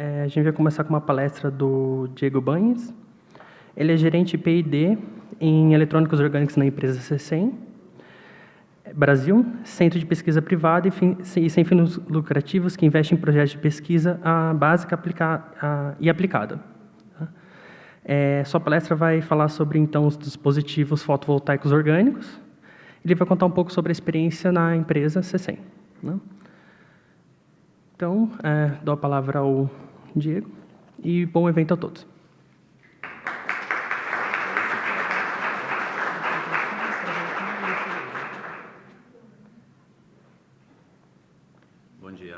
A gente vai começar com uma palestra do Diego Banhes. Ele é gerente P&D em eletrônicos orgânicos na empresa C100 Brasil, centro de pesquisa privada e sem fins lucrativos que investe em projetos de pesquisa básica e aplicada. Sua palestra vai falar sobre, então, os dispositivos fotovoltaicos orgânicos. Ele vai contar um pouco sobre a experiência na empresa C100. Então, dou a palavra ao Diego e bom evento a todos. Bom dia.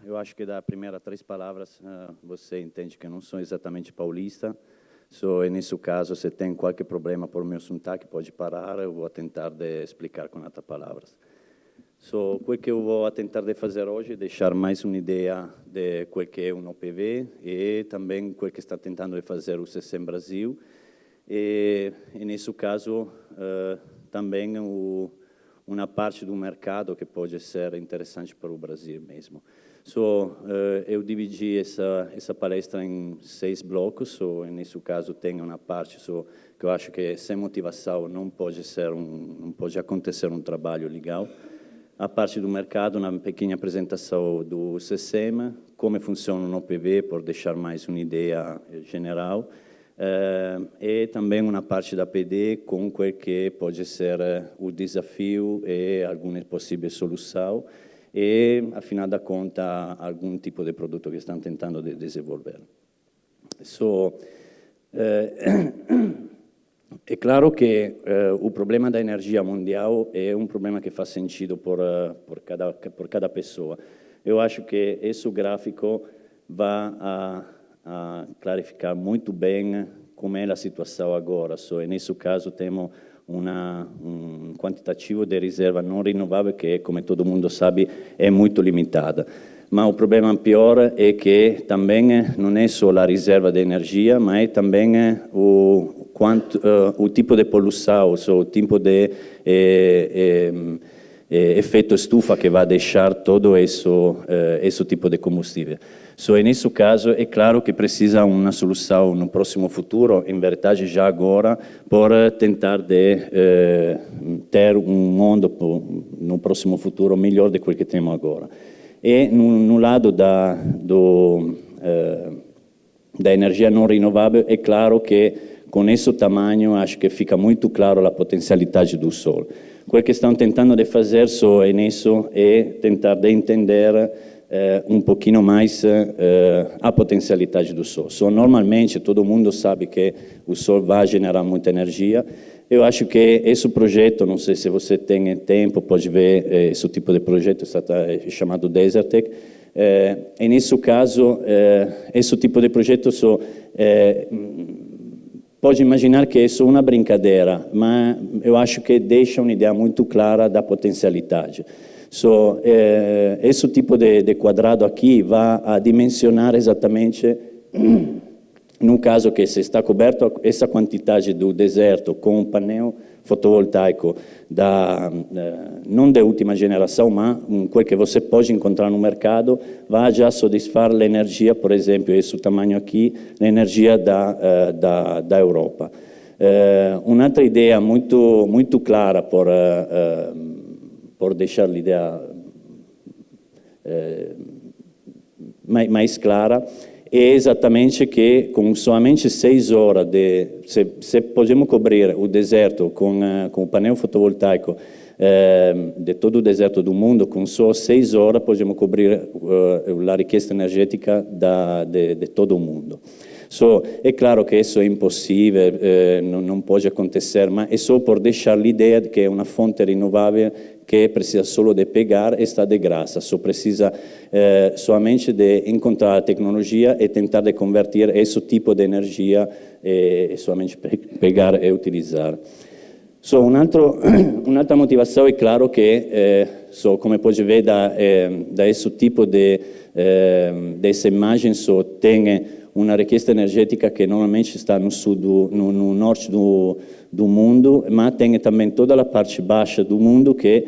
Eu acho que das primeiras 3 palavras você entende que eu não sou exatamente paulista. E nesse caso, se tem qualquer problema por meu sotaque, pode parar, eu vou tentar de explicar com outras palavras. O que eu vou tentar de fazer hoje é deixar mais uma ideia de o que é um OPV e também o que está tentando de fazer o C100 Brasil. E nesse caso, também uma parte do mercado que pode ser interessante para o Brasil mesmo. Eu dividi essa palestra em 6 blocos. Nesse caso, tem uma parte que eu acho que sem motivação não pode acontecer um trabalho legal. A parte do mercado, uma pequena apresentação do C100, como funciona o OPV, por deixar mais uma ideia geral. E também uma parte da PD com o que pode ser o desafio e alguma possível solução. E, afinal da conta, algum tipo de produto que estão tentando desenvolver. É claro que o problema da energia mundial é um problema que faz sentido por cada pessoa. Eu acho que esse gráfico vai a clarificar muito bem como é a situação agora. Nesse caso, temos um quantitativo de reserva não renovável que, como todo mundo sabe, é muito limitada. Mas o problema pior é que também não é só a reserva de energia, mas é também o tipo de poluição, o tipo de efeito estufa que vai deixar todo esse tipo de combustível. Nesse caso, é claro que precisa uma solução no próximo futuro, em verdade já agora, por tentar ter um mundo no próximo futuro melhor do que temos agora. E no lado da energia não renovável, é claro que com esse tamanho acho que fica muito claro a potencialidade do Sol. O que estão tentando de fazer nisso é tentar de entender um pouquinho mais a potencialidade do Sol. Normalmente, todo mundo sabe que o Sol vai gerar muita energia. Eu acho que esse projeto, não sei se você tem tempo, pode ver esse tipo de projeto, é chamado Desertec. E nesse caso, esse tipo de projeto pode imaginar que é só uma brincadeira, mas eu acho que deixa uma ideia muito clara da potencialidade. Esse tipo de quadrado aqui vai a dimensionar exatamente, no caso que se está coberto essa quantidade do deserto com um painel fotovoltaico não de última geração, mas quel que você pode encontrar no mercado, vai já satisfazer a energia, por exemplo, esse tamanho aqui, a energia da Europa. Uma outra ideia muito clara por deixar a ideia mais clara, é exatamente que com somente 6 horas, se podemos cobrir o deserto com o painel fotovoltaico de todo o deserto do mundo, com só 6 horas podemos cobrir a riqueza energética de todo o mundo. É claro que isso é impossível, não pode acontecer, mas é só por deixar a ideia de que é uma fonte renovável que precisa só de pegar e está de graça, só precisa somente de encontrar a tecnologia e tentar de convertir esse tipo de energia e somente pegar e utilizar. Un'altra motivazione è claro che, come pode ver da esse tipo dessa imagem, tem uma riqueza energética que normalmente está no norte do mundo, mas tem também toda a parte baixa do mundo que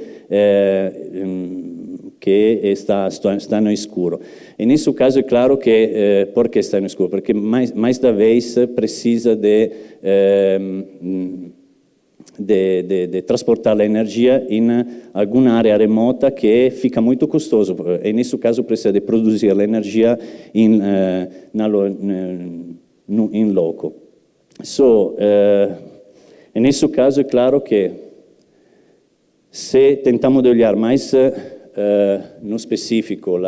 que está no escuro. E nesse caso é claro que, por que está no escuro? Porque mais da vez precisa de transportar a energia em alguma área remota que fica muito custoso. E nesse caso precisa de produzir a energia em loco. E nesse caso é claro que se tentamos de olhar mais no específico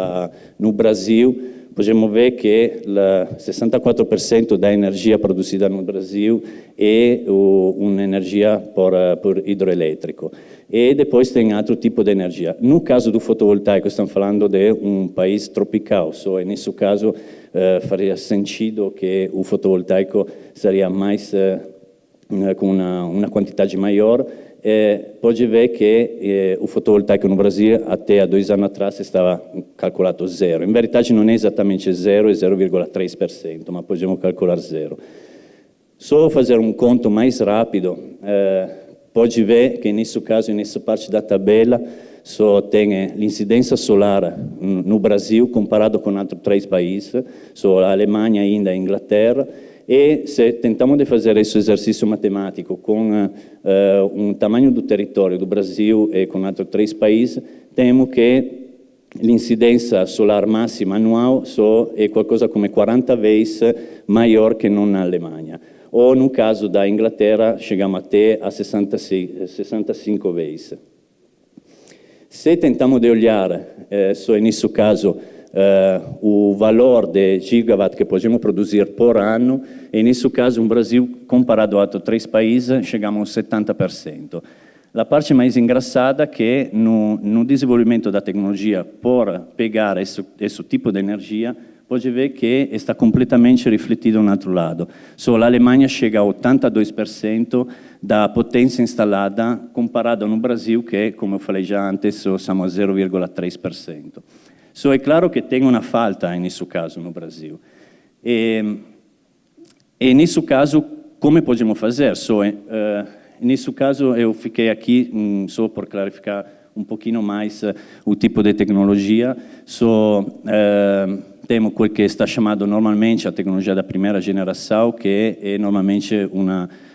no Brasil, possiamo ver che il 64% da energia produzida no Brasil è un'energia por idroelétrico. E depois tem outro tipo de energia. No caso do fotovoltaico, estamos falando de um país tropical, e nesse caso faria sentido que o fotovoltaico seria mais com uma quantidade maior. Pode ver que o fotovoltaico no Brasil até há 2 anos atrás estava calculado zero. Em verdade não é exatamente zero, é 0,3%, mas podemos calcular zero. Só fazer um conto mais rápido, pode ver que nesse caso, nessa parte da tabela, só tem l'incidência solar no Brasil comparado com outros 3 países, a Alemanha, ainda a Inglaterra. E se tentamos de fazer esse exercício matemático com um tamanho do território do Brasil e com outros 3 países, temos que l'incidência solar máxima anual é qualcosa come 40 vezes maior que na Alemanha. Ou no caso da Inglaterra, chegamos até a 65 vezes. Se tentamos de olhar, nesse caso, o valor de gigawatt que podemos produzir por ano, e nesse caso, no Brasil, comparado a outros 3 países, chegamos a 70%. A parte mais engraçada é que no desenvolvimento da tecnologia por pegar esse tipo de energia, pode ver que está completamente refletido no outro lado. A Alemanha chega a 82% da potência instalada, comparado no Brasil, que, como eu falei já antes, somos a 0,3%. É claro que tem uma falta nesse caso no Brasil. E nesse caso, como podemos fazer? Nesse caso, eu fiquei aqui só por clarificar um pouquinho mais o tipo de tecnologia. Temos o que está chamado normalmente a tecnologia da primeira geração, que é normalmente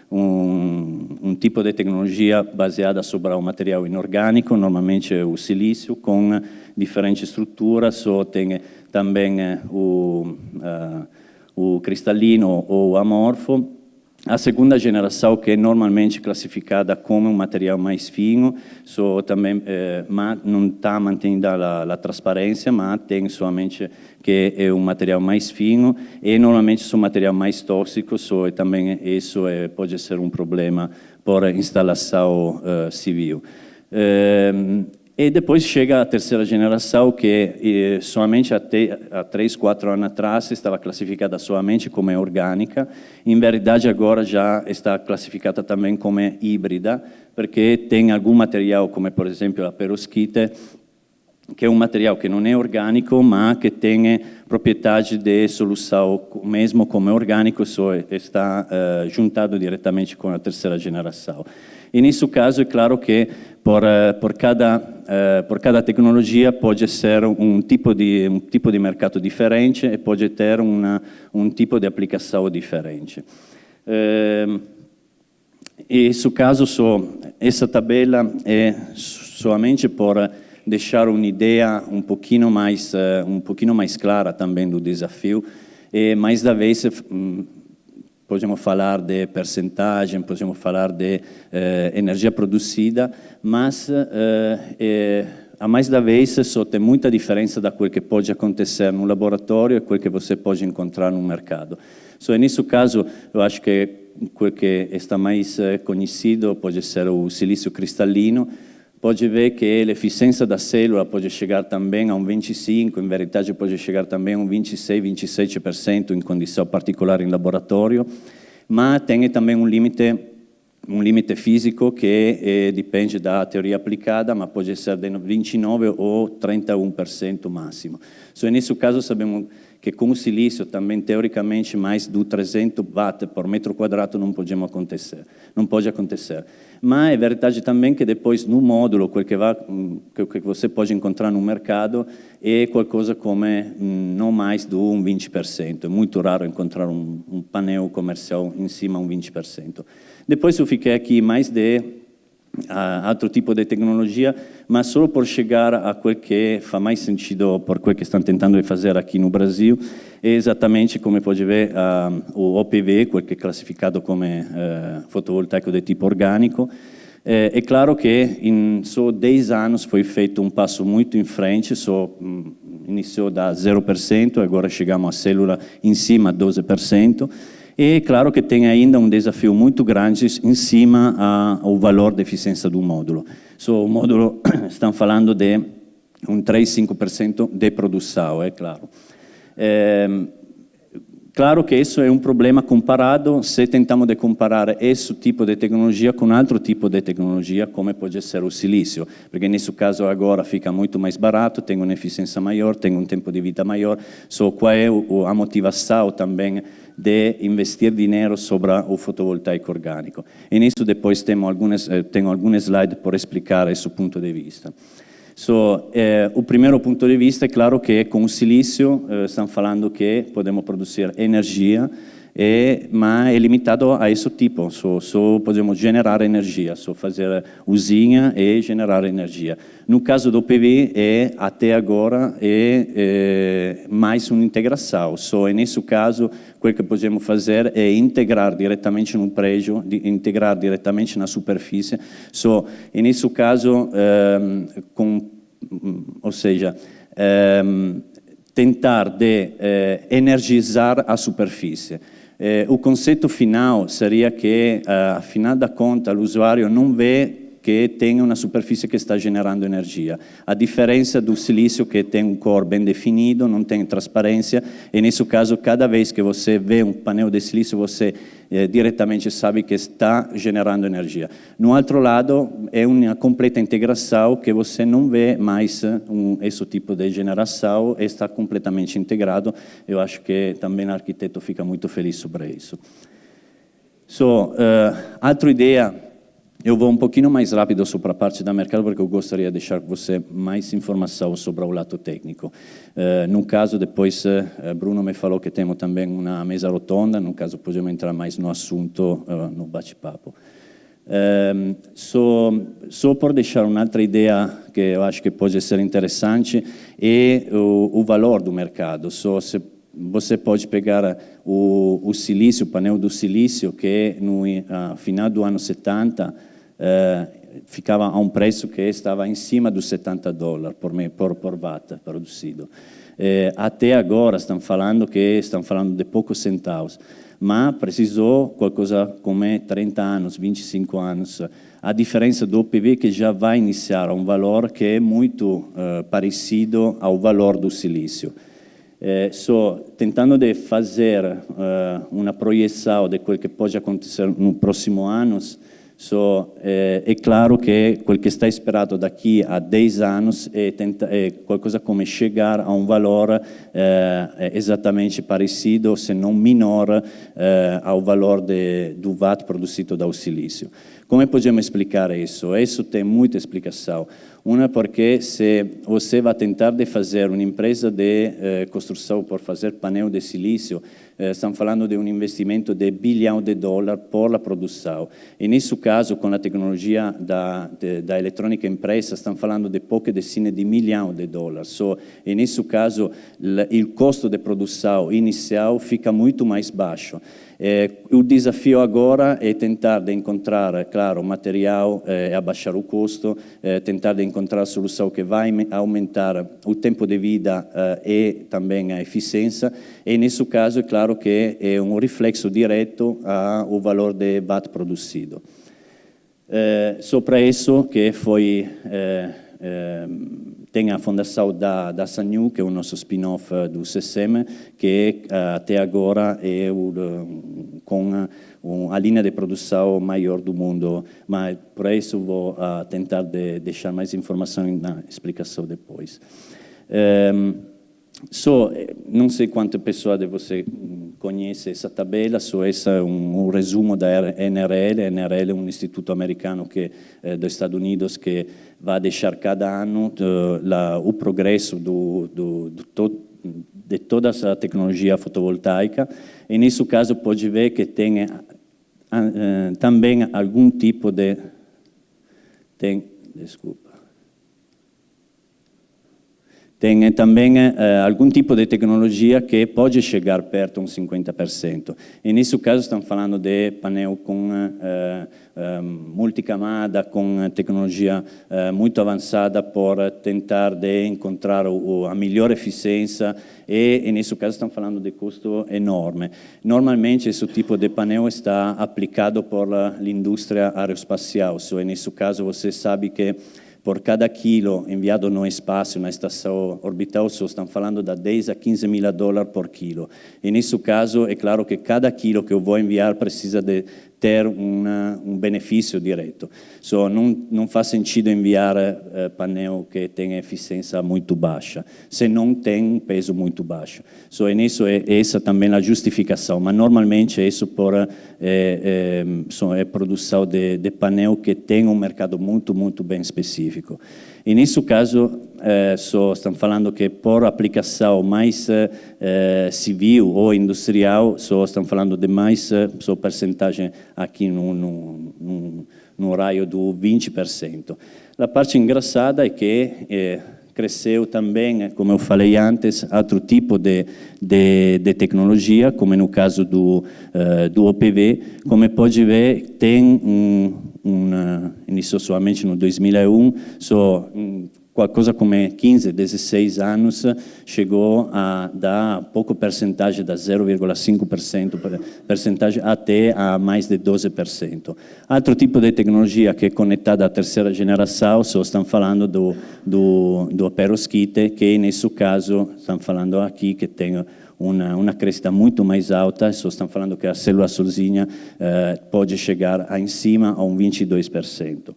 um tipo de tecnologia baseada sobre um material inorgânico, normalmente o silício, com diferentes estruturas, tem também o cristalino ou o amorfo. A segunda geração, que é normalmente classificada como um material mais fino, também não está mantendo a transparência, mas tem somente que é um material mais fino, e normalmente são material mais tóxico, e também isso pode ser um problema por instalação civil. E depois chega a terceira geração, que somente até há 3, 4 anos atrás estava classificada somente como orgânica. Em verdade, agora já está classificada também como híbrida, porque tem algum material, como por exemplo a perovskite, que é um material que não é orgânico, mas que tem propriedade de solução, mesmo como orgânico, só está juntado diretamente com a terceira geração. E nesse caso, é claro que por cada tecnologia pode ser um tipo de mercado diferente e pode ter um tipo de aplicação diferente. E nesse caso, essa tabela é somente por deixar uma ideia um pouquinho mais clara também do desafio, e mais da vez podemos falar de percentagem, podemos falar de energia produzida, mas a mais da vez só tem muita diferença daquilo que pode acontecer no laboratório e aquilo que você pode encontrar no mercado. Nesse caso, eu acho que o que está mais conhecido pode ser o silício cristalino. Pode ver que a eficiência da célula pode chegar também a 25%, em verdade pode chegar também a 26%, 27% em condição particular em laboratório, mas tem também um limite físico que depende da teoria aplicada, mas pode ser de 29% ou 31% máximo. Nesse caso, sabemos que com o silício também, teoricamente, mais do 300 watt por metro quadrado não pode acontecer. Mas é verdade também que depois no módulo, que você pode encontrar no mercado, é qualcosa como não mais do 20%. É muito raro encontrar um painel comercial em cima de 20%. Depois eu fiquei aqui mais de altro tipo di tecnologia, ma solo per chegar a quel che fa mais sentido per quel che stanno tentando di fare aqui no Brasil, è esattamente come pode ver o OPV, quel che è classificato come fotovoltaico di tipo organico. È chiaro che in solo 10 anni foi feito un passo molto in frente, iniziò da 0% e agora chegamos a célula em cima a 12%. E claro que tem ainda um desafio muito grande em cima ao valor de eficiência do módulo. O módulo, estão falando de 3,5% de produção, é claro. Claro que isso é um problema comparado se tentamos de comparar esse tipo de tecnologia com outro tipo de tecnologia, como pode ser o silício, porque nesse caso agora fica muito mais barato, tem uma eficiência maior, tem um tempo de vida maior. Qual é a motivação também de investir dinheiro sobre o fotovoltaico orgânico? E nisso depois tenho alguns slides para explicar esse ponto de vista. O primeiro ponto de vista é claro que com o silício estamos falando que podemos produzir energia, mas é limitado a esse tipo, só podemos gerar energia, só fazer usina e gerar energia. No caso do PV, até agora, é mais uma integração. Nesse caso, o que podemos fazer é integrar diretamente no prédio, integrar diretamente na superfície. Nesse caso, ou seja, tentar de energizar a superfície. O conceito final seria que, afinal da conta, o usuário não vê que tem uma superfície que está gerando energia. A diferença do silício, que tem um core bem definido, não tem transparência, e nesse caso, cada vez que você vê um painel de silício, você diretamente sabe que está gerando energia. No outro lado, é uma completa integração que você não vê mais esse tipo de geração, está completamente integrado. Eu acho que também o arquiteto fica muito feliz sobre isso. Outra ideia, eu vou um pouquinho mais rápido sobre a parte do mercado, porque eu gostaria de deixar com você mais informação sobre o lado técnico. No caso, depois, Bruno me falou que temos também uma mesa rotonda, no caso, podemos entrar mais no assunto, no bate-papo. Só por deixar uma outra ideia que eu acho que pode ser interessante, é o valor do mercado. Você pode pegar o silício, o painel do silício, que no final do ano 70 ficava a um preço que estava em cima dos $70 por watt produzido. Até agora estão falando de poucos centavos, mas precisou qualcosa como 30 anos, 25 anos. A diferença do PV que já vai iniciar a um valor que é muito parecido ao valor do silício. Tentando de fazer uma projeção de o que pode acontecer nos próximos anos, é claro que o que está esperado daqui a 10 anos é qualcosa como chegar a um valor exatamente parecido, se não menor, ao valor do watt produzido do silício. Como podemos explicar isso? Isso tem muita explicação. Uma, porque se você vai tentar de fazer uma empresa de construção por fazer painel de silício, estamos falando de um investimento de $1 bilhão por a produção. E nesse caso, com a tecnologia da eletrônica impressa, estamos falando de pouco decine de $1 milhão. E nesse caso, o custo de produção inicial fica muito mais baixo. O desafio agora é tentar de encontrar, claro, material, abaixar o custo, tentar de encontrar a solução que vai aumentar o tempo de vida e também a eficiência. E nesse caso, é claro que é um reflexo direto ao valor de watt produzido. Sobre isso que foi tem a fundação da Sanyu, que é o nosso spin-off do CSM, que até agora é com a linha de produção maior do mundo, mas por isso vou tentar de deixar mais informação na explicação depois. não sei quante pessoas de você conhece essa tabela, esse é um resumo da NRL. A NRL é um instituto americano dos Estados Unidos que vai deixar cada ano o progresso de toda essa tecnologia fotovoltaica, e nesse caso pode ver que tem também algum tipo de... Tem também algum tipo de tecnologia que pode chegar perto de uns 50%. E nesse caso estamos falando de painel com multicamada, com tecnologia muito avançada para tentar de encontrar a melhor eficiência, e nesse caso estamos falando de custo enorme. Normalmente esse tipo de painel está aplicado por a indústria aeroespacial, nesse caso você sabe que por cada quilo enviado no espaço, na estação orbital, estamos falando de 10 a 15 mil dólares por quilo. E nesse caso, é claro que cada quilo que eu vou enviar precisa de ter um benefício direto. Não faz sentido enviar painel que tem eficiência muito baixa, se não tem um peso muito baixo. Essa também é a justificação, mas normalmente isso é produção de painel que tem um mercado muito bem específico. E nesse caso, estamos falando que por aplicação mais civil ou industrial, estamos falando de mais percentagem aqui no raio do 20%. A parte engraçada é que cresceu também, como eu falei antes, outro tipo de tecnologia, como no caso do OPV. Como pode ver, tem iniciou somente no 2001, qualcosa como 15, 16 anos, chegou a dar pouco percentagem, da 0,5% percentagem até a mais de 12%. Outro tipo de tecnologia que é conectada à terceira geração, estamos falando do perovskite, que nesse caso, estamos falando aqui que tem uma crescita muito mais alta, estamos falando que a célula sozinha pode chegar em cima a 22%.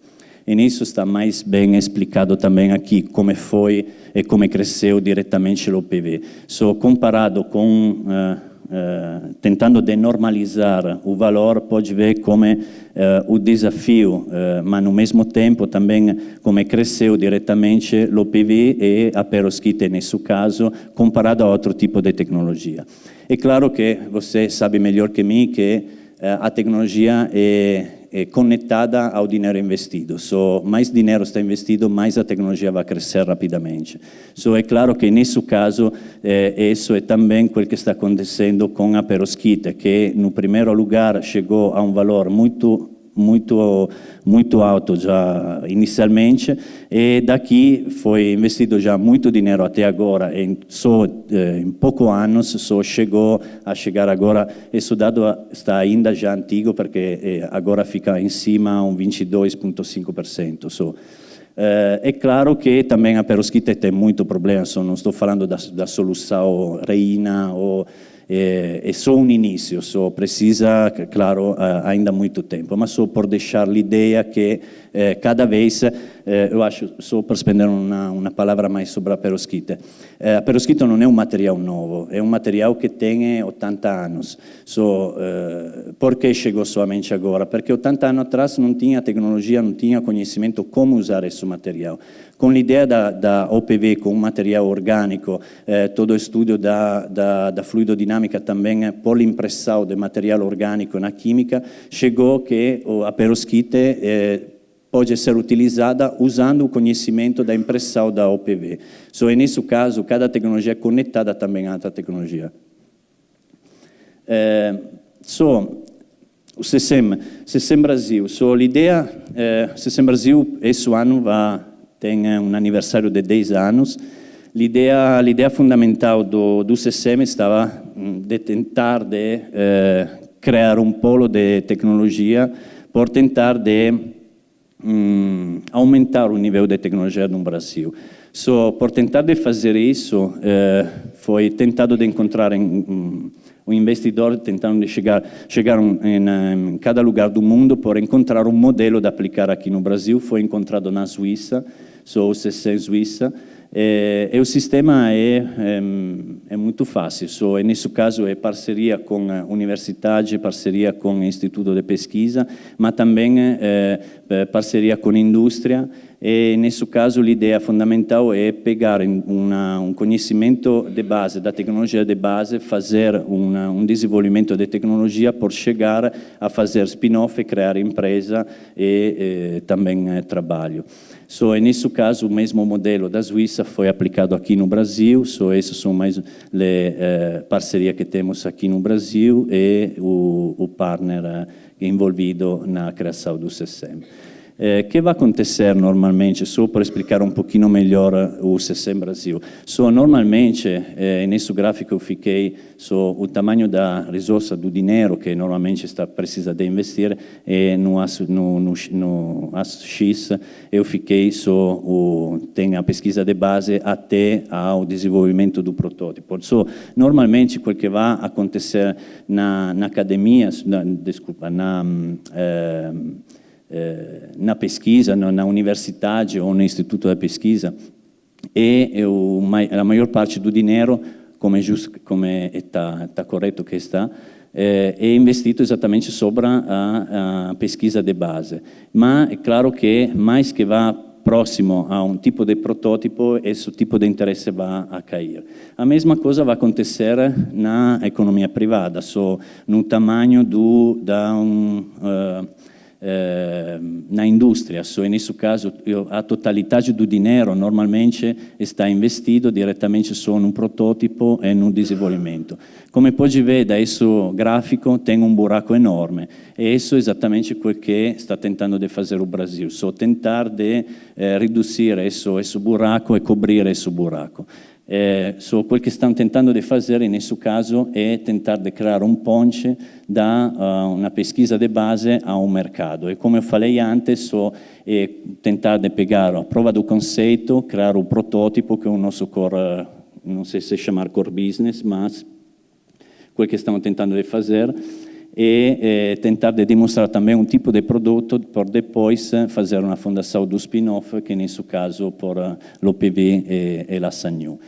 E nisso está mais bem explicado também aqui como foi e como cresceu diretamente o OPV. Comparado com, tentando de normalizar o valor, pode ver como o desafio, mas no mesmo tempo também como cresceu diretamente o OPV e a perovskite nesse caso, comparado a outro tipo de tecnologia. É claro que você sabe melhor que mim que a tecnologia é conectada ao dinheiro investido. Mais dinheiro está investido, mais a tecnologia vai crescer rapidamente. É claro que nesse caso, isso é também o que está acontecendo com a perovskite, que no primeiro lugar chegou a um valor muito alto já inicialmente, e daqui foi investido já muito dinheiro até agora, em poucos anos, chegou a chegar agora, esse dado está ainda já antigo, porque agora fica em cima um 22,5%. É claro que também a perovskite tem muito problema, não estou falando da solução reina, é só um início, precisa, claro, ainda muito tempo, mas só por deixar a ideia que cada vez, eu acho, só para spendere uma palavra mais sobre a perovskite. A perovskite não é um material novo, é um material que tem 80 anos. Por que chegou somente agora? Porque 80 anos atrás não tinha tecnologia, não tinha conhecimento como usar esse material. Com a ideia da OPV, com um material orgânico, todo o estudo da fluidodinâmica também, por impressão de material orgânico na química, chegou que a perovskite pode ser utilizada usando o conhecimento da impressão da OPV. Nesse caso, cada tecnologia é conectada também a outra tecnologia. O CECEM Brasil. L'idea, CECEM Brasil, esse ano tem um aniversário de 10 anos. L'idea fundamental do CECEM estava de tentar criar um polo de tecnologia por tentar aumentar o nível de tecnologia no Brasil. Por tentar de fazer isso, foi tentado de encontrar um investidor, tentando de chegar em cada lugar do mundo por encontrar um modelo de aplicar aqui no Brasil. Foi encontrado na Suíça, o CECEM Suíça, E o sistema é muito fácil, nesse caso é parceria com universidade, parceria com Instituto de Pesquisa, mas também parceria com indústria, e nesse caso l'idea fondamentale è pegar un conhecimento de base, da tecnologia de base, fazer um desenvolvimento de tecnologia por chegar a fazer spin-off e criar empresa e também trabalho. Nesse caso, o mesmo modelo da Suíça foi aplicado aqui no Brasil, essas são mais as parcerias que temos aqui no Brasil e o partner envolvido na criação do CESEM. Che va acontecer normalmente, só para explicar um pouquinho melhor o CESEM Brasil. Normalmente, nesse gráfico eu fiquei o tamanho da risorsa do dinheiro que normalmente precisa de investir, e no X eu fiquei tem a pesquisa de base até ao desenvolvimento do protótipo. Normalmente, o que vai acontecer na academia, na pesquisa, na universidade ou no Instituto da Pesquisa, a maior parte do dinheiro, come está correto que está, é investido exatamente sobre a pesquisa de base. Mas é claro que mais que vá próximo a um tipo de protótipo, esse tipo de interesse vai a cair. A mesma coisa vai acontecer na economia privada, no tamanho na indústria, nesse caso a totalidade do dinheiro normalmente está investido diretamente só no protótipo e no desenvolvimento. Come pode ver da esse gráfico, tem um buraco enorme, e isso é exatamente o que está tentando de fazer o Brasil, tentar de reduzir esse buraco e cobrir esse buraco. Quel che stanno tentando di fare nesse caso è tentare di creare un ponte da una pesquisa de base a un mercado. E come eu falei antes, è tentare di pegare a prova do conceito, creare un prototipo che è un nostro core, non so se chiamare core business, ma quel che stiamo tentando di fare e tentare di dimostrare também un tipo di prodotto per depois fare una fondazione do spin-off, che nesse caso per l'OPV e la SANU.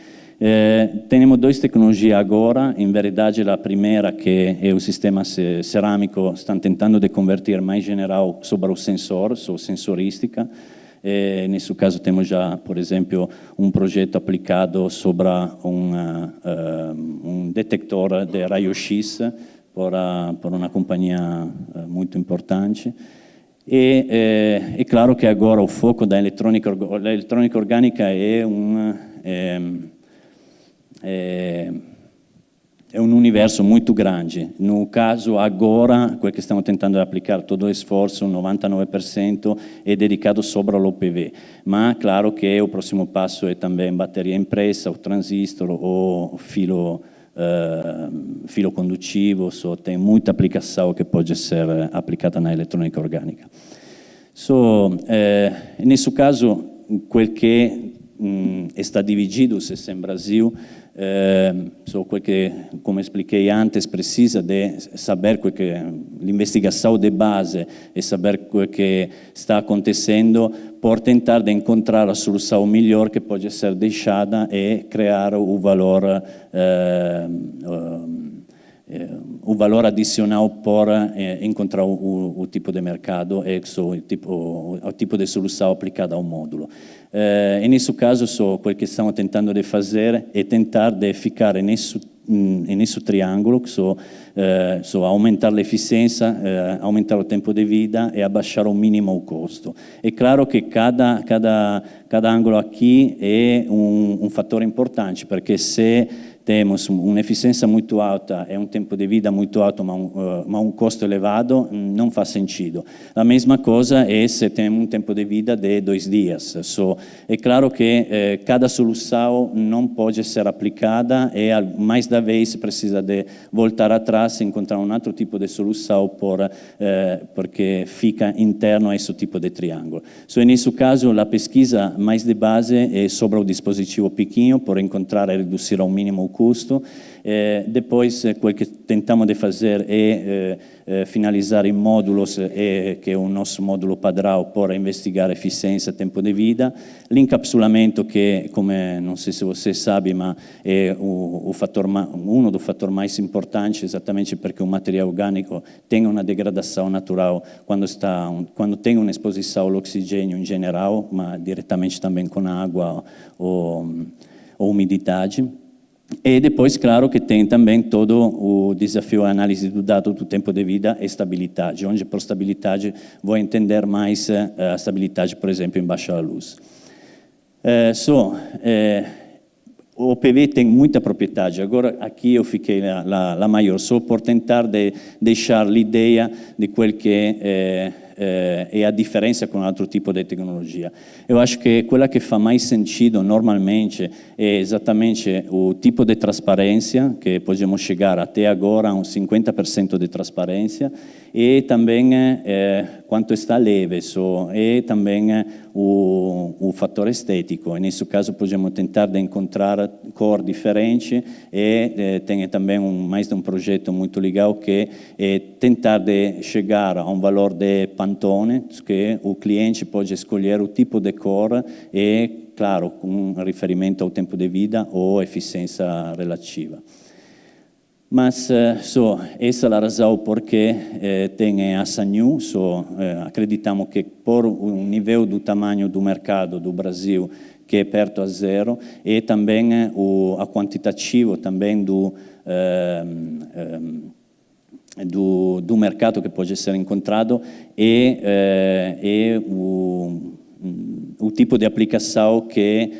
Temos duas tecnologias agora, em verdade a primeira que é o sistema cerâmico, estão tentando de converter mais general sobre o sensor, sensorística. Nesse caso temos já, por exemplo, um projeto aplicado sobre um detector de raio-x por uma companhia muito importante. É claro que agora o foco da eletrônica orgânica é um universo muito grande. No caso, agora, o que estamos tentando aplicar todo o esforço, 99%, é dedicado sobre l'OPV. Mas, claro que o próximo passo é também bateria impressa, o transistor, o filo condutivo, tem muita aplicação que pode ser aplicada na eletrônica orgânica. Nesse caso, quel que está dividido o CESEM Brasil, quel que, como expliquei antes, precisa de saber que l'investigação de base e saber o que está acontecendo por tentar de encontrar a solução melhor que pode ser deixada e criar o valor adicional por encontrar o tipo de mercado e o tipo de solução aplicada ao módulo. E nesse caso, quel que estamos tentando de fazer é tentar de ficar nesse triângulo, que aumentar a eficiência, aumentar o tempo de vida e abaixar ao mínimo o custo. É claro que cada ângulo aqui é um fator importante, porque se temos uma eficiência muito alta e um tempo de vida muito alto, mas um custo elevado, não faz sentido. A mesma coisa é se temos um tempo de vida de 2 dias. É claro que cada solução não pode ser aplicada e mais da vez precisa de voltar atrás e encontrar um outro tipo de solução porque fica interno a esse tipo de triângulo. Nesse caso, a pesquisa mais de base é sobre o dispositivo pequeno, por encontrar e reduzir ao mínimo o custo. Depois, o que tentamos de fazer é finalizar em módulos, que é o nosso módulo padrão para investigar eficiência e tempo de vida. L'encapsulamento, que, come non so se você sabe, ma è uno dos fattori mais importantes, exatamente perché un materiale orgânico tem uma degradação natural quando tem uma exposição ao oxigênio em geral, mas diretamente também com a água ou umidade. E depois, claro, que tem também todo o desafio a análise do dado do tempo de vida e estabilidade, onde por estabilidade vou entender mais a estabilidade, por exemplo, em baixa luz. O OPV tem muita propriedade, agora aqui eu fiquei la maior, só por tentar de deixar l'idea de quel que é a diferença com outro tipo de tecnologia. Eu acho que quella que faz mais sentido normalmente é exatamente o tipo de transparência, que podemos chegar até agora a 50% de transparência, e também quanto está leve, e também o fator estético. Nesse caso, podemos tentar de encontrar cor diferente, e tem também mais de um projeto muito legal que é tentar de chegar a um valor de Pantone, que o cliente pode escolher o tipo de cor e, claro, com riferimento ao tempo de vida ou eficiência relativa. Mas essa é a razão porque tem a SANU, acreditamos que por um nível do tamanho do mercado do Brasil que é perto a zero, e também a quantitativo também do mercado que pode ser encontrado e o tipo de aplicação que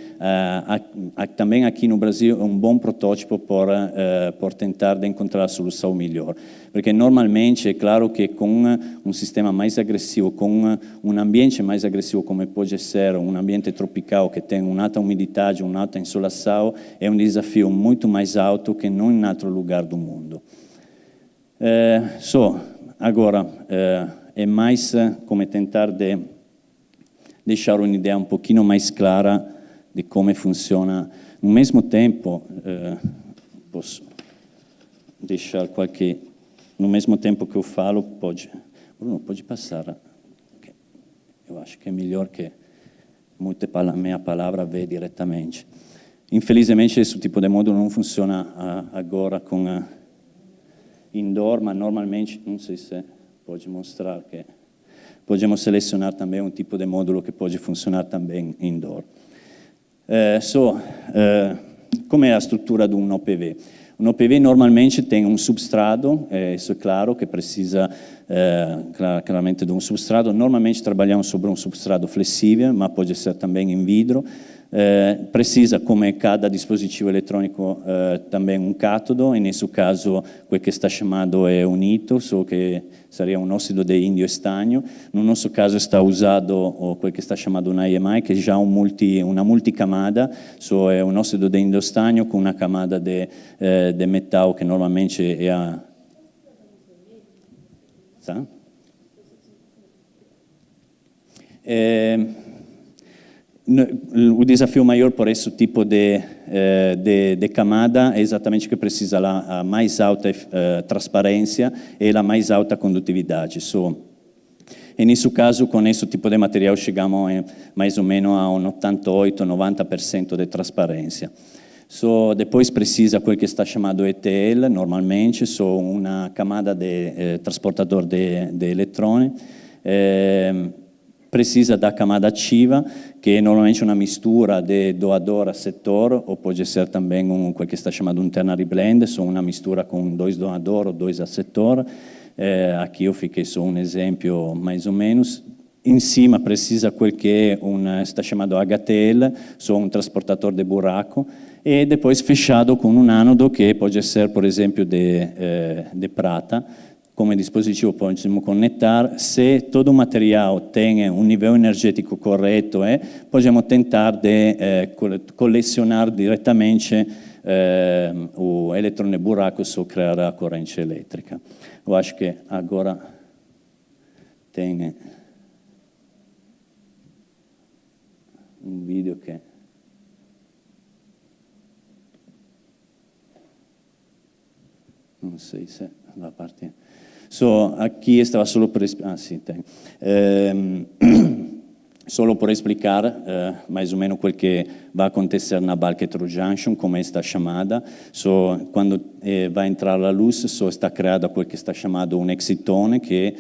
também aqui no Brasil é um bom protótipo por tentar de encontrar a solução melhor. Porque normalmente é claro que com um sistema mais agressivo, com um ambiente mais agressivo como pode ser um ambiente tropical que tem uma alta umidade, uma alta insolação, é um desafio muito mais alto que não em outro lugar do mundo. Agora, é mais como tentar de deixar uma ideia um pouquinho mais clara de como funciona. No mesmo tempo, posso deixar qualquer... No mesmo tempo que eu falo, Bruno, pode passar. Eu acho que é melhor que minha palavra vê diretamente. Infelizmente, esse tipo de módulo não funciona agora com indoor, mas normalmente, não sei se pode mostrar que podemos selecionar também um tipo de módulo que pode funcionar também indoor. Como é a estrutura de um OPV? Um OPV normalmente tem um substrato, isso é claro, que precisa claramente de um substrato. Normalmente trabalhamos sobre um substrato flexível, mas pode ser também em vidro. Precisa, como cada dispositivo eletrônico, também um cátodo, e nesse caso, o que está chamado é um ito, que seria um óxido de índio estanho. No nosso caso, está usado o que está chamado um IMI, que é já uma multicamada, é um óxido de índio estanho com uma camada de metal, que normalmente é a... Tá? O desafio maior por esse tipo de camada é exatamente que precisa a mais alta transparência e a mais alta condutividade. E nesse caso, com esse tipo de material, chegamos mais ou menos a 88-90% de transparência. Depois precisa quel que está chamado ETL, normalmente, uma camada de transportador de eletrões. Precisa da camada ativa, que é normalmente uma mistura de doador-aceptor, ou pode ser também o que está chamado um ternary blend, uma mistura com 2 doador ou 2 aceptor. Aqui eu fiquei só um exemplo, mais ou menos. Em cima precisa quel que está chamado HTL, um transportador de buraco, e depois fechado com um ánodo que pode ser, por exemplo, de prata. Como dispositivo podemos conectar. Se todo o material tem um nível energético correto, podemos tentar de colecionar diretamente o eletrone buraco e criar a corrente elétrica. Eu acho que agora tem um vídeo que... não sei se va a partir. So, aqui estava solo por... Ah, sì, tem. Solo por explicar mais ou menos o que vai acontecer na bulk heterojunction, como está chamada. So, quando vai entrar a luz, está criado o que está chamado um excitone, que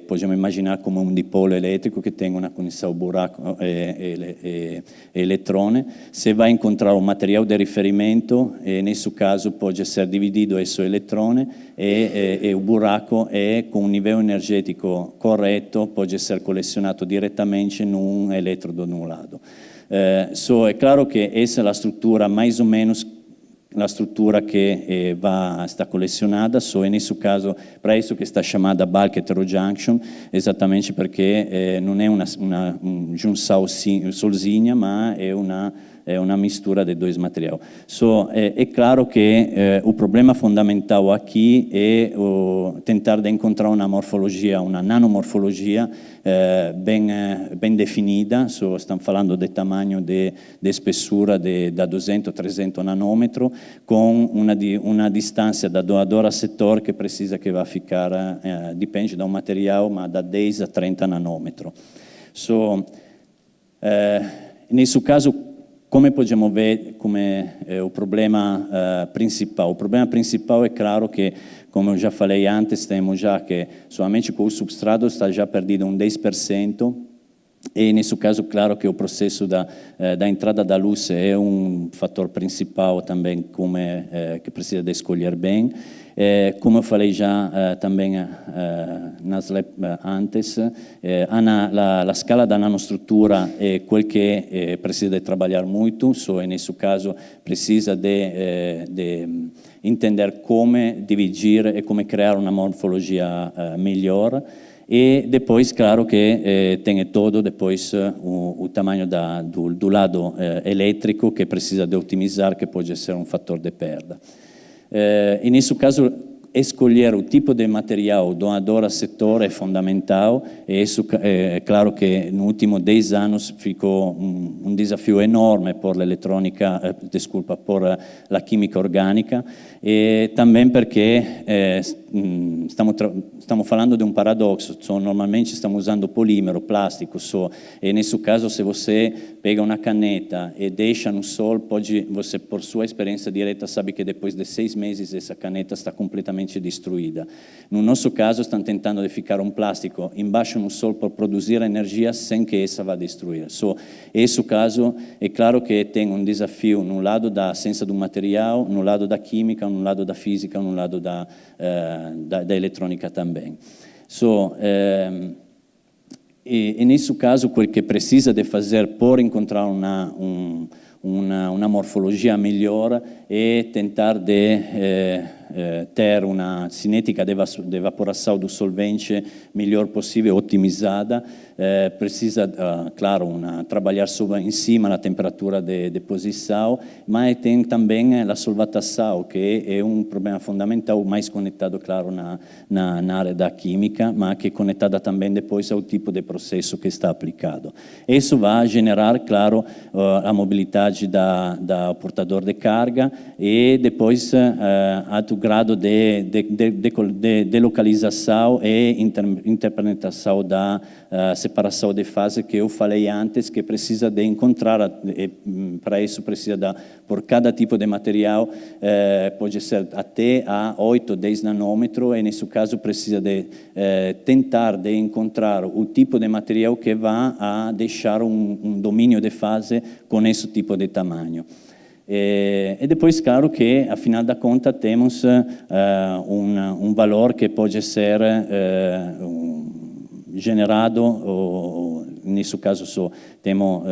podemos imaginar como um dipolo elétrico que tem uma conexão buraco e eletrone. Se vai encontrar um material de riferimento, nesse caso pode ser dividido esse eletrone e o buraco com um nível energético correto pode ser colezionato diretamente in un elettrodo de un lado. É claro que essa é a estrutura mais ou menos a estrutura que está colecionada, nesse caso, para isso que está chamada bulk heterojunction, exatamente porque não é uma junção sozinha, mas é uma mistura de dois materiais. É claro que o problema fundamental aqui é tentar de encontrar uma morfologia, uma nanomorfologia bem definida. Estamos falando de tamanho de espessura da 200 a 300 nanômetros, com uma distância da doador a setor que precisa que vai ficar, depende do material, mas da 10 a 30 nanômetros. Nesse caso, come possiamo ver come o problema principal? O problema principal é claro que, como eu já falei antes, temos já que somente com o substrato está já perdido 10%, e nesse caso, claro que o processo da entrada da luz é um fator principal também, que precisa de escolher bem. Como eu falei já também antes, a escala da nanoestrutura é quel que precisa de trabalhar muito, nesse caso precisa de entender como dividir e como criar uma morfologia melhor. E depois, claro que tem todo depois o tamanho do lado elétrico que precisa de otimizar, que pode ser um fator de perda. E nesse caso, escolher o tipo de material doador a setor é fundamental, e isso é claro que nos últimos 10 anos ficou um desafio enorme por l'elettronica, por la química orgânica, e também porque estamos falando de um paradoxo, normalmente estamos usando polímero, plástico, e nesse caso, se você pega uma caneta e deixa no sol, você, por sua experiência direta, sabe que depois de 6 meses essa caneta está completamente destruída. No nosso caso, estão tentando ficar um plástico embaixo no sol para produzir energia sem que essa vá destruir. Esse caso, é claro que tem um desafio no lado da ciência do material, no lado da química, no lado da física, no lado da eletrônica também. E nesse caso, o que precisa de fazer por encontrar uma morfologia melhor é tentar ter uma cinética de evaporação do solvente melhor possível, otimizada. Precisa, claro, trabalhar em cima da temperatura de deposição, mas tem também a solvatação, que é um problema fundamental, mais conectado, claro, na área da química, mas que é conectada também depois ao tipo de processo que está aplicado. Isso vai gerar, claro, a mobilidade da portador de carga e depois alto grado de localização e interpretação da separação de fase que eu falei antes, que precisa de encontrar, para isso precisa por cada tipo de material, pode ser até a 8, 10 nanômetros, e nesse caso precisa de tentar de encontrar o tipo de material que vai a deixar um domínio de fase com esse tipo de tamanho. E depois, claro que, a final da conta, temos um valor que pode ser generado, nesse caso temos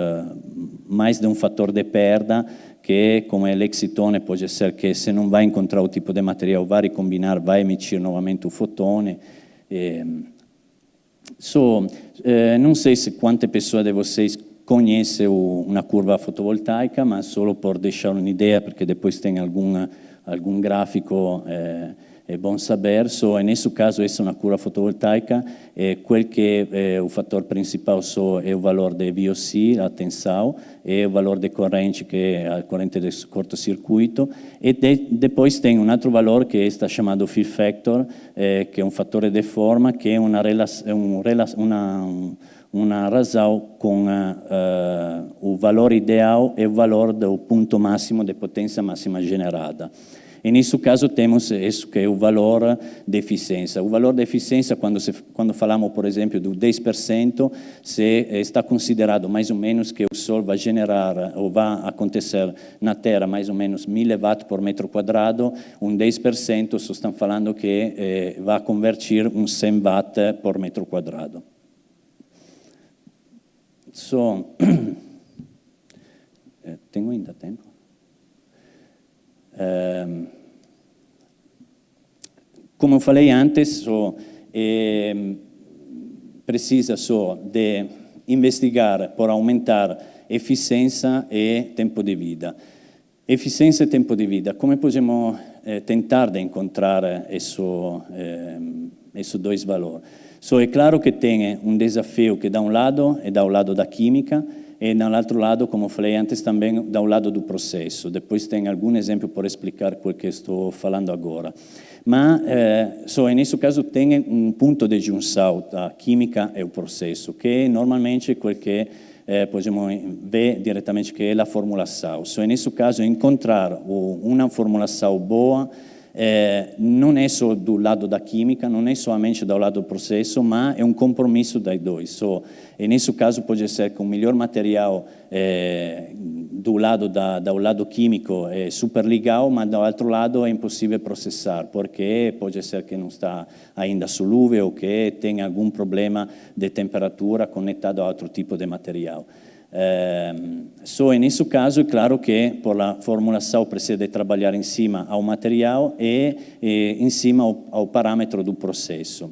mais de um fator de perda, que como é l'exitone, pode ser que se não vai encontrar o tipo de material, vai recombinar, vai emitir novamente o fotone. Não sei se quantas pessoas de vocês conhecem uma curva fotovoltaica, mas só por deixar uma ideia, porque depois tem algum gráfico é bom saber. Nesse caso, essa é uma cura fotovoltaica. Quel que é o fator principal é o valor de VOC, a tensão, e o valor de corrente, que é a corrente de curto-circuito. E depois tem um outro valor que está chamado Fill Factor, que é um fator de forma, que é uma razão com o valor ideal e o valor do ponto máximo de potência máxima generada. E nesse caso temos isso que é o valor de eficiência. O valor de eficiência, quando falamos, por exemplo, do 10%, está considerado mais ou menos que o Sol vai generar, ou vai acontecer na Terra, mais ou menos 1000 watt por metro quadrado, 10%, estão falando que vai convertir 100 watt por metro quadrado. Tenho ainda tempo? Como eu falei antes, precisa de investigar por aumentar eficiência e tempo de vida. Eficiência e tempo de vida, como podemos tentar de encontrar esses dois valores? É claro que tem um desafio que, da um lado, é do lado da química, e, do outro lado, como falei antes, também do lado do processo. Depois tem algum exemplo para explicar o que estou falando agora. Mas, nesse caso, tem um ponto de junção da química e o processo, que normalmente é o que podemos ver diretamente, que é a formulação. Nesse caso, encontrar uma formulação boa não é só do lado da química, não é somente do lado do processo, mas é um compromisso das dois. E nesse caso pode ser que o melhor material do lado químico é super legal, mas do outro lado é impossível processar, porque pode ser que não está ainda solúvel ou que tem algum problema de temperatura conectado a outro tipo de material. Nesse caso, é claro que por a formulação precisa trabalhar em cima ao material e em cima ao parâmetro do processo.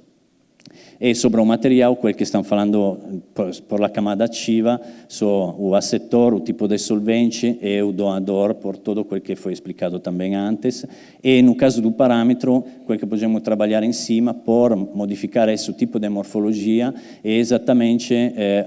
E sobre o material, quel que estão falando por a camada ativa, o acetor, o tipo de solvente e o doador, por tudo o que foi explicado também antes. E no caso do parâmetro, quel que podemos trabalhar em cima por modificar esse tipo de morfologia é exatamente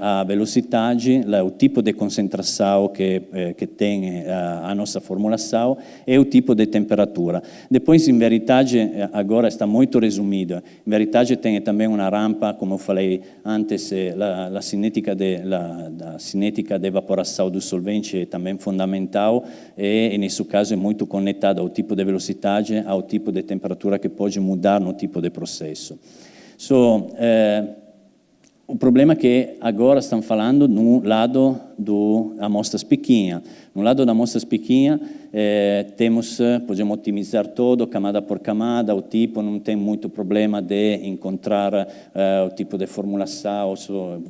a velocidade, o tipo de concentração que tem a nossa formulação e o tipo de temperatura. Depois, em verdade, agora está muito resumido. Em verdade, tem também uma rampa, como eu falei antes, a cinética de evaporação do solvente é também fundamental e, nesse caso, é muito conectada ao tipo de velocidade, ao tipo de temperatura que pode mudar no tipo de processo. O problema é que agora estão falando no lado da amostras pequenas. No lado da amostras pequenas, podemos otimizar tudo, camada por camada, o tipo, não tem muito problema de encontrar o tipo de formulação. A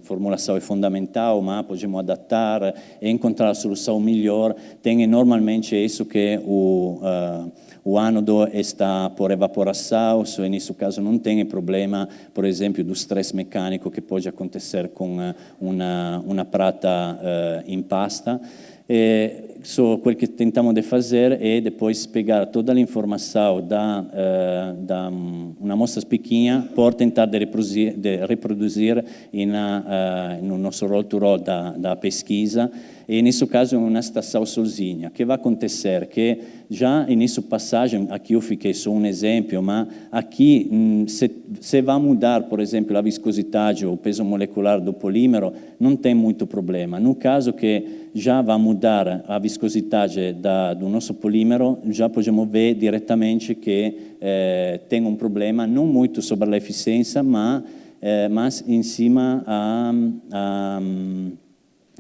formulação é fundamental, mas podemos adaptar e encontrar a solução melhor. Tem normalmente isso que o ánodo está por evaporação, nesse caso não tem problema, por exemplo, do estresse mecânico que pode acontecer com uma prata em pasta. Quel que tentamos de fazer é depois pegar toda a informação da uma amostra pequena por tentar de reproduzir no nosso roll-to-roll da pesquisa. E, nesse caso, é uma estação sozinha. O que vai acontecer? Que já nessa passagem, aqui eu fiquei só um exemplo, mas aqui, se vai mudar, por exemplo, a viscosidade ou o peso molecular do polímero, não tem muito problema. No caso que já vai mudar a viscosidade do nosso polímero, já podemos ver diretamente que tem um problema, não muito sobre a eficiência, mas em cima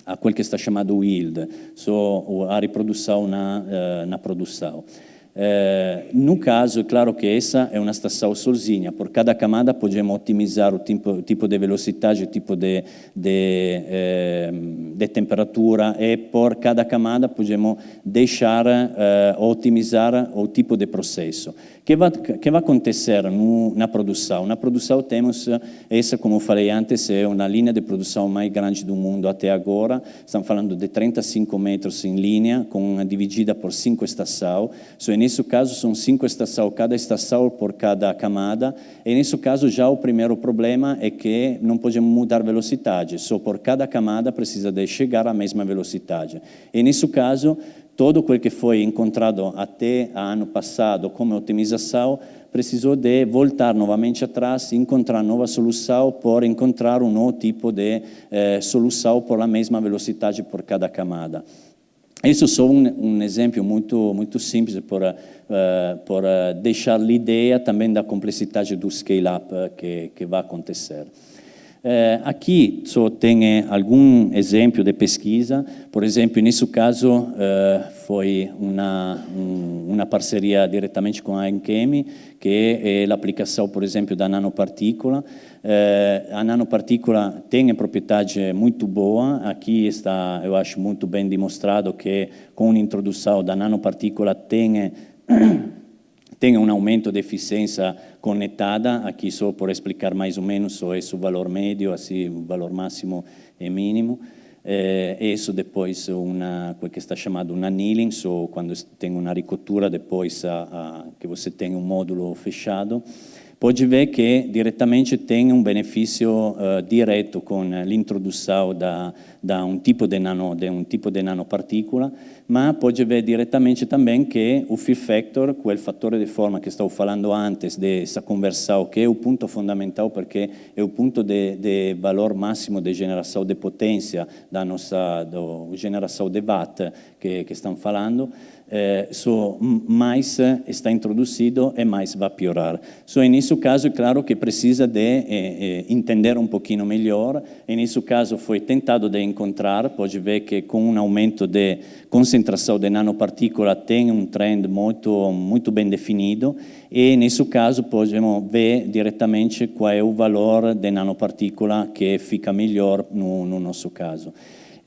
a quel que está chamado yield, a reprodução na produção. No caso, é claro que essa é uma estação sozinha. Por cada camada podemos otimizar o tipo de velocidade, o tipo de temperatura, e por cada camada podemos deixar otimizar o tipo de processo. O que vai acontecer na produção? Na produção temos, essa, como eu falei antes, é uma linha de produção mais grande do mundo até agora. Estamos falando de 35 metros em linha, dividida por 5 estações. nesse caso são 5 estações, cada estação por cada camada, e nesse caso já o primeiro problema é que não podemos mudar velocidade, só por cada camada precisa de chegar à mesma velocidade. E nesse caso, todo o que foi encontrado até ano passado como otimização, precisou de voltar novamente atrás, encontrar nova solução por encontrar um novo tipo de solução por a mesma velocidade por cada camada. Isso é só um exemplo muito simples por deixar a também da complexidade do scale-up que vai acontecer. Aqui só tem algum exemplo de pesquisa. Por exemplo, nesse caso, foi uma parceria diretamente com a ANCHEMI, que é a aplicação, por exemplo, da nanopartícula. A nanopartícula tem propriedade muito boa. Aqui está, eu acho, muito bem demonstrado que com a introdução da nanopartícula tem um aumento de eficiência conectada. Aqui só por explicar mais ou menos só esse valor médio, assim, o valor máximo e mínimo. Isso depois o que está chamado um annealing, só quando tem uma ricotura depois que você tem um módulo fechado. Pode ver que diretamente tem um benefício direto com l'introdução da um tipo de nanopartícula, mas pode ver diretamente também que o fill factor, quel fattore de forma que estava falando antes dessa conversão, que é o ponto fundamental porque é o ponto de valor máximo de geração de potência da nossa geração de watt que estão falando, mais está introduzido e mais vai piorar. Nesse caso, é claro que precisa de entender um pouquinho melhor, e nesse caso foi tentado de encontrar, pode ver que com um aumento de concentração de nanopartícula tem um trend muito bem definido, e nesse caso podemos ver diretamente qual é o valor de nanopartícula que fica melhor no nosso caso.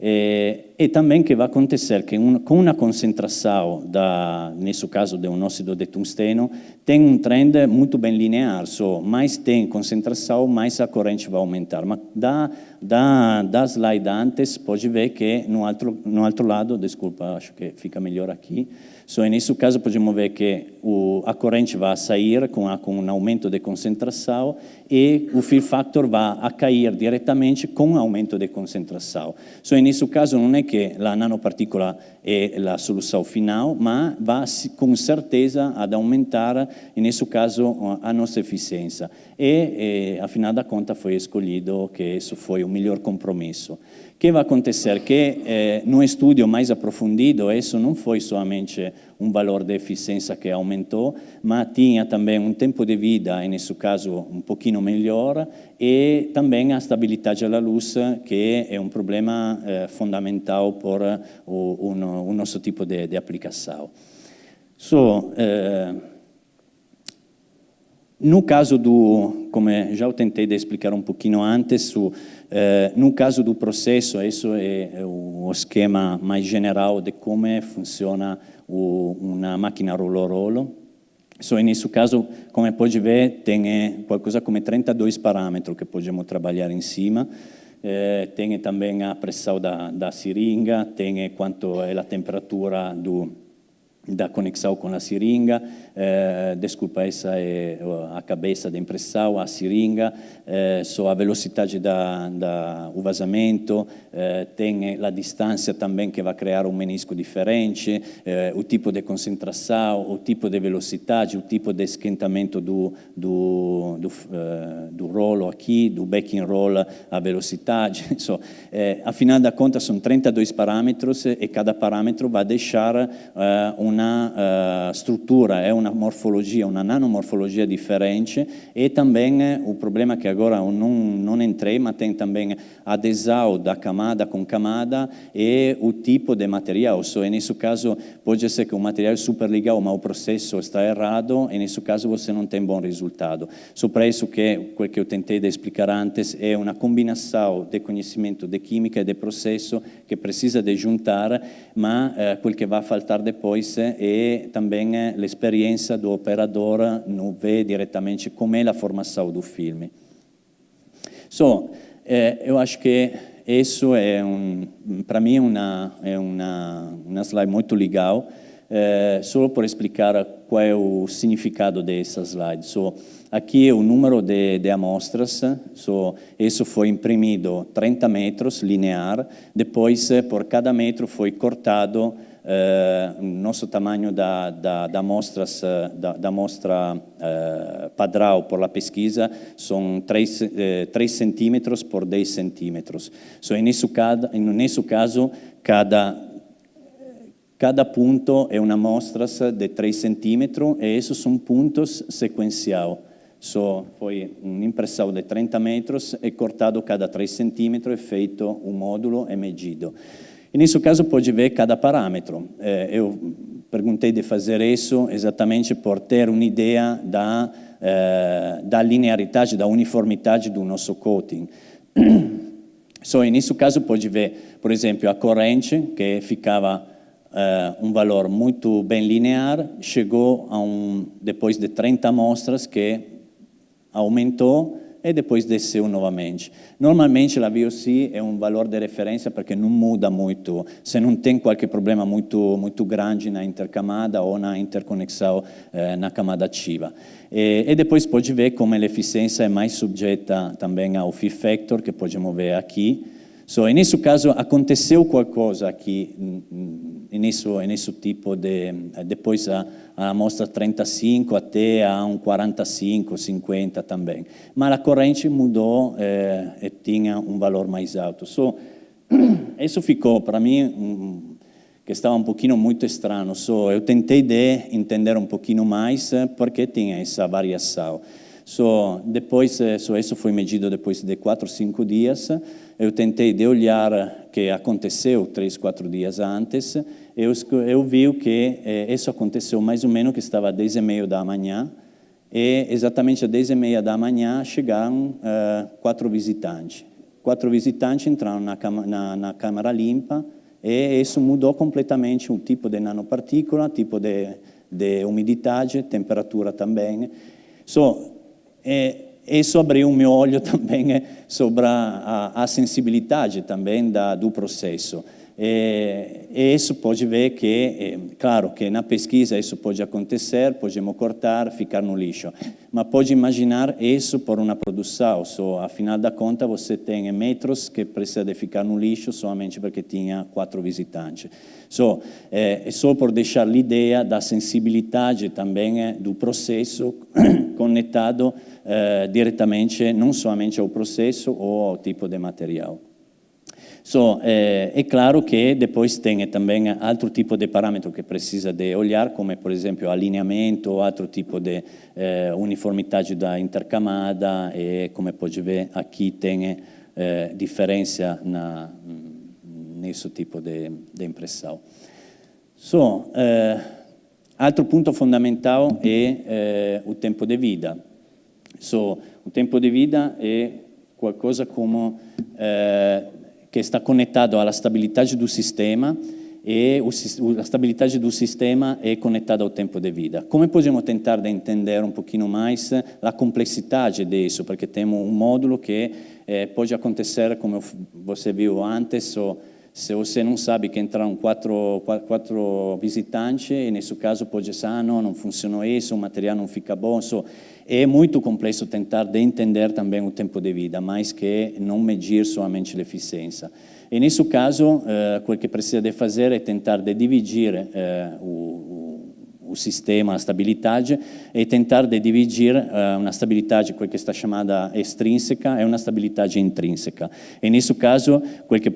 E também que vai acontecer que com uma concentração, nesse caso de um óxido de tungsteno, tem um trend muito bem linear, mais tem concentração, mais a corrente vai aumentar. Mas da slide antes, pode ver que no outro lado, desculpa, acho que fica melhor aqui, nesse caso podemos ver que a corrente vai sair com um aumento de concentração e o fill factor vai a cair diretamente com aumento de concentração. Nesse caso não é que a nanopartícula é a solução final, mas vai com certeza a aumentar, nesse caso, a nossa eficiência. E, afinal da conta, foi escolhido que isso foi o melhor compromisso. O que vai acontecer? Que no estudo mais aprofundido, isso não foi somente um valor de eficiência que aumentou, mas tinha também um tempo de vida, nesse caso, um pouquinho melhor, e também a estabilidade da luz, que é um problema fundamental para o nosso tipo de aplicação. No caso como já eu tentei de explicar um pouquinho antes, no caso do processo, isso é o esquema mais geral de como funciona uma máquina rolo-rolo. Nesse caso, como pode ver, tem qualcosa como 32 parâmetros que podemos trabalhar em cima. Tem também a pressão da seringa, tem quanto é a temperatura da conexão com a seringa, desculpa, essa é a cabeça da impressão, a seringa, a velocidade do vazamento, tem a distância também que vai criar um menisco diferente, o tipo de concentração, o tipo de velocidade, o tipo de esquentamento do rolo aqui, do backing roll, a velocidade. Afinal da conta, são 32 parâmetros e cada parâmetro vai deixar uma estrutura, uma morfologia, uma nanomorfologia diferente, e também o problema que agora eu não entrei, mas tem também a adesão da camada com camada e o tipo de material. Nesse caso, pode ser que o material é super legal, mas o processo está errado, e nesse caso você não tem bom resultado. Para isso que eu tentei de explicar antes é uma combinação de conhecimento de química e de processo que precisa de juntar, mas quel que vai faltar depois e também a experiência do operador não vê diretamente como é a formação do filme. Eu acho que isso para mim é uma slide muito legal, solo por explicar qual é o significado dessa slide. Aqui é o número de amostras, isso foi imprimido 30 metros linear, depois por cada metro foi cortado nosso tamanho da amostra padrão por la pesquisa são 3 centímetros por 10 centímetros. Nesse caso, cada ponto é uma amostra de 3 centímetros e esses são pontos sequenciais. Foi uma impressão de 30 metros e cortado cada 3 centímetros e feito um módulo e medido. E nesse caso pode ver cada parâmetro. Eu perguntei de fazer isso exatamente por ter uma ideia da linearidade, da uniformidade do nosso coating. Nesse caso pode ver, por exemplo, a corrente que ficava um valor muito bem linear, chegou depois de 30 amostras que aumentou e depois desceu novamente. Normalmente a VOC é um valor de referência porque não muda muito, se não tem qualquer problema muito grande na intercamada ou na interconexão na camada ativa. E depois pode ver como a eficiência é mais sujeita também ao F factor, que podemos ver aqui. Nesse caso, aconteceu qualcosa aqui, nesse tipo de... Depois a amostra 35 até a 45, 50 também. Mas a corrente mudou e tinha um valor mais alto. Isso ficou, para mim, que estava um pouquinho muito estranho. Eu tentei de entender um pouquinho mais porque tinha essa variação. Depois, isso foi medido depois de 4 ou 5 dias. Eu tentei de olhar o que aconteceu 3, 4 dias antes. Eu vi que isso aconteceu mais ou menos que estava às 10h30 da manhã. E exatamente às 10h30 da manhã chegaram 4 visitantes. 4 visitantes entraram na câmara limpa e isso mudou completamente o tipo de nanopartícula, tipo de umidade, temperatura também. Isso abriu o meu olho também sobre a sensibilidade também do processo. E isso pode ver que, claro, que na pesquisa isso pode acontecer, podemos cortar, ficar no lixo. Mas pode imaginar isso por uma produção. Afinal da conta, você tem metros que precisa de ficar no lixo somente porque tinha 4 visitantes. É só por deixar a ideia da sensibilidade também do processo conectado diretamente, não somente ao processo ou ao tipo de material. É claro que depois tem também outro tipo de parâmetro que precisa de olhar, como por exemplo alinhamento, outro tipo de uniformidade da intercamada e como pode ver aqui tem diferença nesse tipo de impressão. Outro ponto fundamental é o tempo de vida. O tempo de vida é qualcosa como que está conectado à estabilidade do sistema e a estabilidade do sistema é conectada ao tempo de vida. Como podemos tentar de entender um pouquinho mais a complexidade disso? Porque temos um módulo que pode acontecer, como você viu antes, se você não sabe que entraram 4 visitantes, e nesse caso pode ser, não funcionou isso, o material não fica bom. É muito complexo tentar de entender também o tempo de vida, mais que não medir somente a eficiência. E nesse caso, o que precisa de fazer é tentar de dividir o sistema, a estabilidade, e tentar de dividir uma estabilidade, que está chamada extrínseca, e uma estabilidade intrínseca. E nesse caso, o que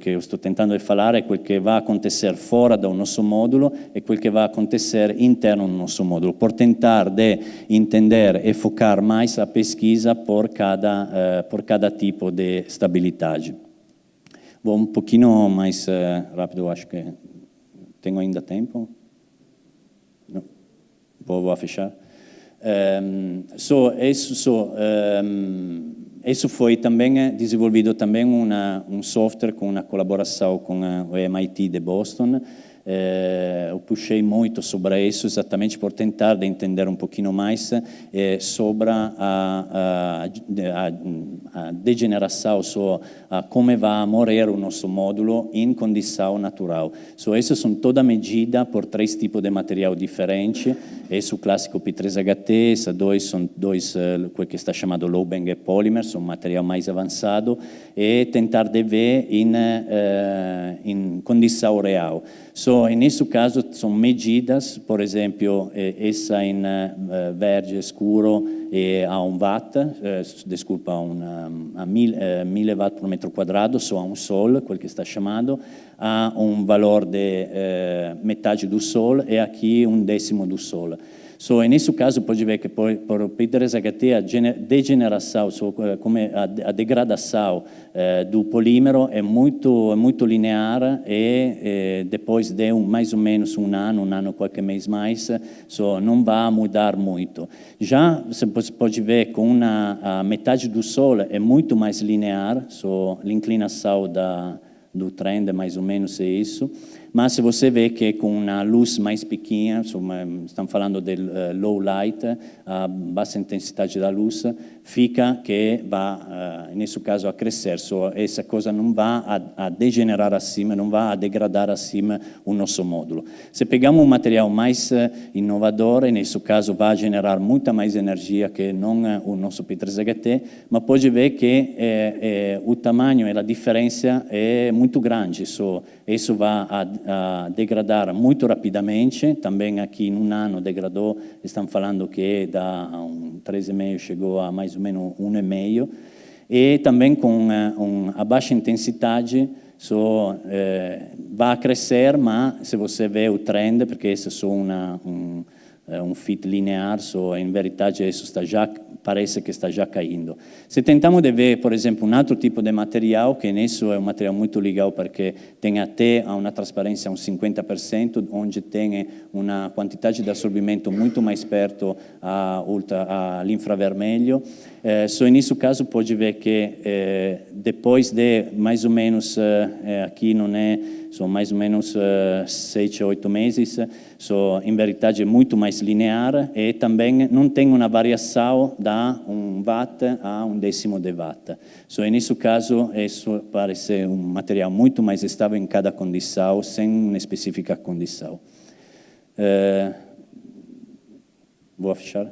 eu estou tentando de falar é o que vai acontecer fora do nosso módulo e o que vai acontecer interno no nosso módulo, por tentar de entender e focar mais a pesquisa por cada tipo de estabilidade. Vou um pouquinho mais rápido, acho que tenho ainda tempo? Não. Vou fechar. Isso foi também desenvolvido também um software com uma colaboração com o MIT de Boston, eu puxei muito sobre isso, exatamente por tentar de entender um pouquinho mais sobre a degeneração, como vai morrer o nosso módulo em condição natural. Essas são toda medida por 3 tipos de material diferentes. Esse é o clássico P3HT, esses dois são o que está chamado low bang polymer, são um material mais avançado, e tentar de ver em condição real. Nesse caso, são medidas, por exemplo, essa em verde escuro a 1 watt, desculpa, a 1000 watt por metro quadrado, a um sol, quel que está chamado, a um valor de metade do sol e aqui 1/10 do sol. Nesse caso, pode ver que por o P3HT a degeneração, como a degradação do polímero é muito linear e depois de mais ou menos um ano, qualquer mês mais, não vai mudar muito. Já você pode ver com a metade do sol é muito mais linear, l'inclinação do trend mais ou menos é isso. Mas se você vê que com uma luz mais pequena, estamos falando de low light, a baixa intensidade da luz, fica que vai, nesse caso, a crescer. Essa coisa não vai a degenerar acima, não vai a degradar acima o nosso módulo. Se pegamos um material mais inovador, nesse caso vai generar muita mais energia que não o nosso P3HT, mas pode ver que o tamanho e a diferença é muito grande. Isso vai a degradar muito rapidamente, também aqui em um ano degradou, estamos falando que da 3,5 chegou a mais ou menos 1,5, e também com a baixa intensidade vai a crescer, mas se você vê o trend, porque esse é só um fit linear, em verdade isso parece que está já caindo. Se tentamos de ver, por exemplo, um outro tipo de material, que nisso é um material muito legal porque tem até uma transparência de 50%, onde tem uma quantidade de absorvimento muito mais perto all'infravermelho. Nesse caso pode ver que depois de mais ou menos, aqui não é, são mais ou menos 6 a 8 meses, em verdade é muito mais linear e também não tem uma variação da 1 watt a 1/10 de watt. Nesse caso, isso parece um material muito mais estável em cada condição, sem uma específica condição. Vou fechar?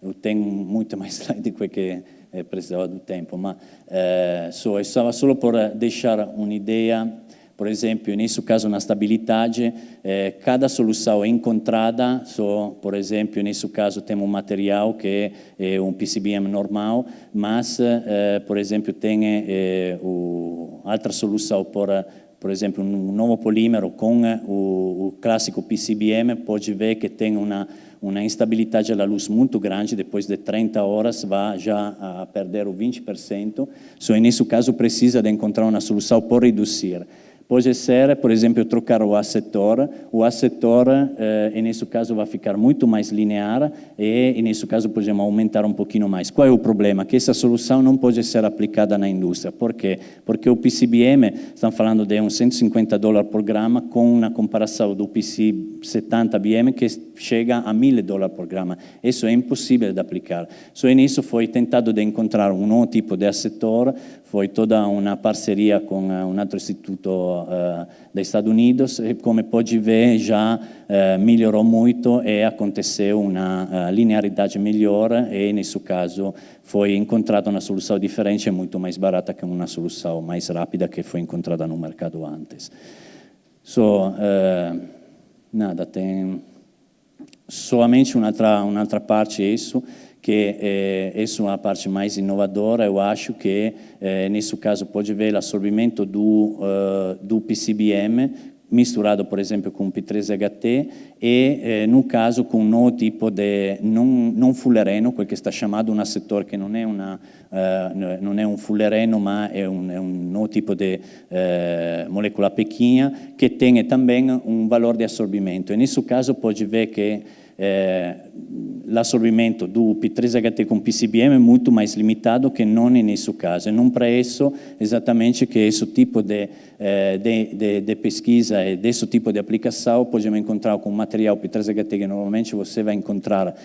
Eu tenho muito mais slide do que precisava do tempo, mas estava só por deixar uma ideia. Por exemplo, nesse caso, na estabilidade, cada solução é encontrada. Por exemplo, nesse caso, temos um material que é um PCBM normal, mas, por exemplo, tem outra solução por exemplo, um novo polímero com o clássico PCBM, pode ver que tem uma instabilidade da luz muito grande, depois de 30 horas vai já a perder o 20%. Nesse caso, precisa de encontrar uma solução por reduzir. Pode ser, por exemplo, trocar o A-setor. O A-setor, nesse caso, vai ficar muito mais linear e, nesse caso, podemos aumentar um pouquinho mais. Qual é o problema? Que essa solução não pode ser aplicada na indústria. Por quê? Porque o PCBM, estamos falando de uns $150 por grama, com uma comparação do PC70BM, que chega a $1.000 por grama. Isso é impossível de aplicar. Nisso foi tentado de encontrar um novo tipo de A-setor, foi toda uma parceria com um outro instituto dos Estados Unidos, e como pode ver já melhorou muito e aconteceu uma linearidade melhor e nesse caso foi encontrada uma solução diferente e muito mais barata que uma solução mais rápida que foi encontrada no mercado antes. Nada, tem somente un'altra parte isso, que essa é uma parte mais inovadora. Eu acho que, nesse caso, pode ver o absorvimento do PCBM misturado, por exemplo, com P3HT e, no caso, com um novo tipo de não fullereno, quel que está chamado um setor que não é um fullereno, mas é um novo tipo de molécula pequena que tem também um valor de absorvimento. E, nesse caso, pode ver que l'assorbimento do P3HT com PCBM é muito mais limitado que não nesse caso. E não para isso, exatamente, que esse tipo de pesquisa e desse tipo de aplicação podemos encontrar com material P3HT que normalmente você vai encontrar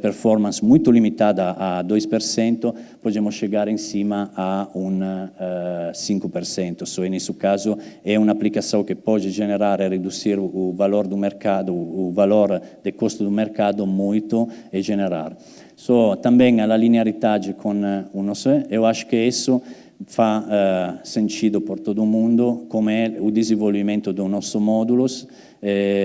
performance muito limitada a 2%, podemos chegar em cima a 5%. So, nesse caso, é uma aplicação que pode generar e reduzir o valor do mercado, o valor de custo do mercado muito e generar. So, também a linearidade com o nosso, eu acho que isso faz sentido por todo mundo, como é o desenvolvimento dos nossos módulos,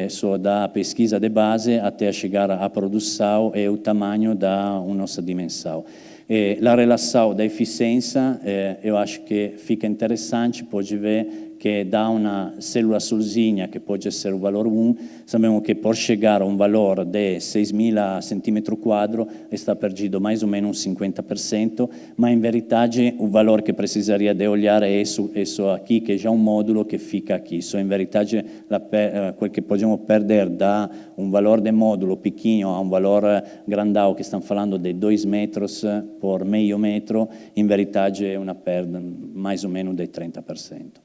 so, da pesquisa de base até chegar à produção e o tamanho da nossa dimensão. A relação da eficiência, eu acho que fica interessante, pode ver che da una cellula solzinha, che può essere un valore 1, sappiamo che per chegar a un valore di 6.000 cm2 sta perdido mais ou menos un 50%, ma in verità il valore che precisaria di olhare è questo aqui, che è già un modulo che fica aqui. So, in verità, quel che possiamo perdere da un valore di modulo piccino a un valore grandao, che stiamo parlando di 2 metri per medio metro, in verità è una perdita mais ou menos del 30%.